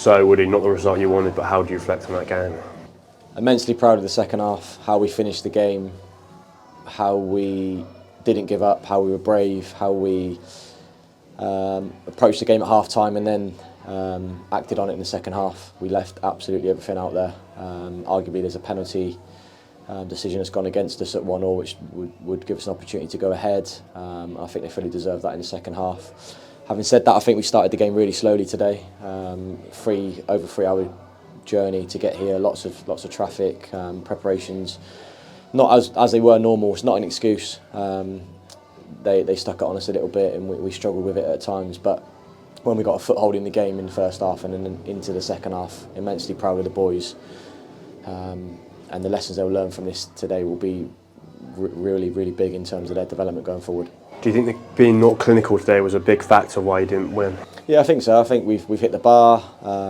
So, Woody, not the result you wanted, but how do you reflect on that game? Immensely proud of the second half, how we finished the game, how we didn't give up, how we were brave, how we approached the game at half time and then acted on it in the second half. We left absolutely everything out there. Arguably there's a penalty decision that's gone against us at 1-1, which would give us an opportunity to go ahead. I think they fully deserved that in the second half. Having said that, I think we started the game really slowly today. Over 3 hour journey to get here, lots of traffic, preparations, not as they were normal. It's not an excuse. They stuck it on us a little bit and we struggled with it at times, but when we got a foothold in the game in the first half and then into the second half, immensely proud of the boys, and the lessons they'll learn from this today will be really big in terms of their development going forward. Do you think that being not clinical today was a big factor why you didn't win? Yeah, I think so. I think we've hit the bar.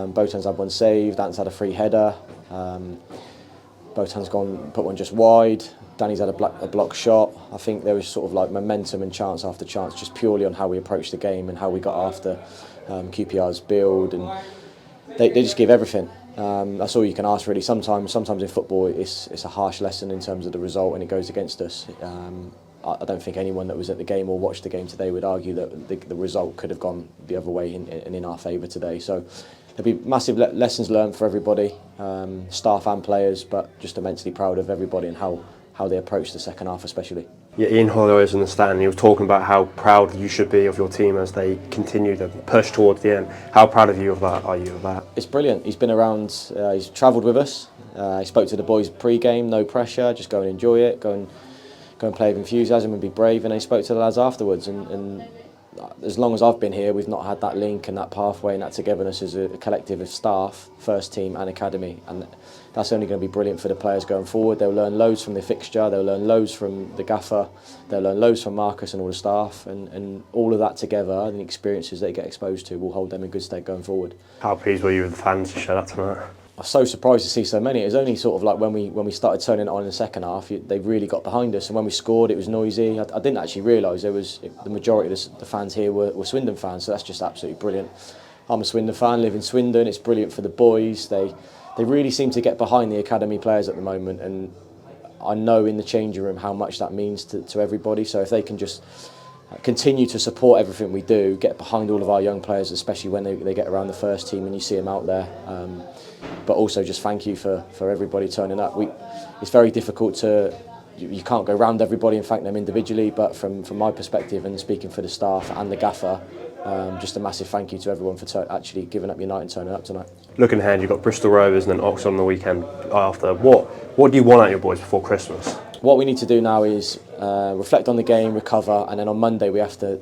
Botan's had one saved, Dan's had a free header. Botan's put one just wide. Danny's had a block shot. I think there was sort of like momentum and chance after chance, just purely on how we approached the game and how we got after QPR's build, and they just give everything. That's all you can ask really. Sometimes in football it's a harsh lesson in terms of the result and it goes against us. I don't think anyone that was at the game or watched the game today would argue that the result could have gone the other way and in our favour today. So there'll be massive lessons learned for everybody, staff and players, but just immensely proud of everybody and how they approached the second half especially. Yeah, Ian Holloway was in the stand and he was talking about how proud you should be of your team as they continue to push towards the end. How proud of you of that are you of that? It's brilliant. He's been around, he's travelled with us. He spoke to the boys pre-game, no pressure, just go and enjoy it, go and play with enthusiasm and be brave, and then he spoke to the lads afterwards, and as long as I've been here, we've not had that link and that pathway and that togetherness as a collective of staff, first team and academy, and that's only going to be brilliant for the players going forward. They'll learn loads from the fixture, they'll learn loads from the gaffer, they'll learn loads from Marcus and all the staff, and all of that together and the experiences they get exposed to will hold them in good stead going forward. How pleased were you with the fans to show up tonight? I was so surprised to see so many. It was only sort of like when we started turning it on in the second half, they really got behind us, and when we scored it was noisy. I didn't actually realise the majority of the fans here were Swindon fans, so that's just absolutely brilliant. I'm a Swindon fan, live in Swindon, it's brilliant for the boys. They really seem to get behind the academy players at the moment, and I know in the changing room how much that means to everybody, so if they can just continue to support everything we do, get behind all of our young players, especially when they get around the first team and you see them out there. But also just thank you for everybody turning up. It's very difficult you can't go round everybody and thank them individually, but from my perspective and speaking for the staff and the gaffer, just a massive thank you to everyone for actually giving up your night and turning up tonight. Looking ahead, you've got Bristol Rovers and then Oxford on the weekend after. What do you want out of your boys before Christmas? What we need to do now is reflect on the game, recover, and then on Monday we have to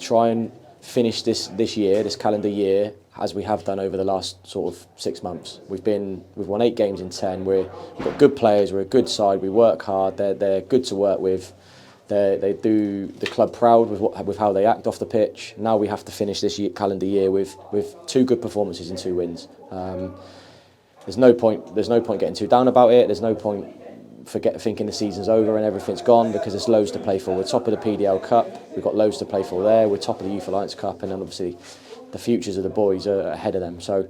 try and finish this calendar year, as we have done over the last sort of 6 months. We've won 8 games in 10. We've got good players. We're a good side. We work hard. They're good to work with. They do the club proud with how they act off the pitch. Now we have to finish this calendar year with 2 good performances and 2 wins. There's no point getting too down about it. There's no point thinking the season's over and everything's gone, because there's loads to play for. We're top of the PDL Cup. We've got loads to play for there. We're top of the Youth Alliance Cup, and then obviously the futures of the boys are ahead of them. So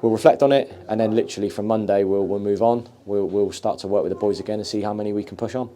we'll reflect on it, and then literally from Monday we'll move on. We'll start to work with the boys again and see how many we can push on.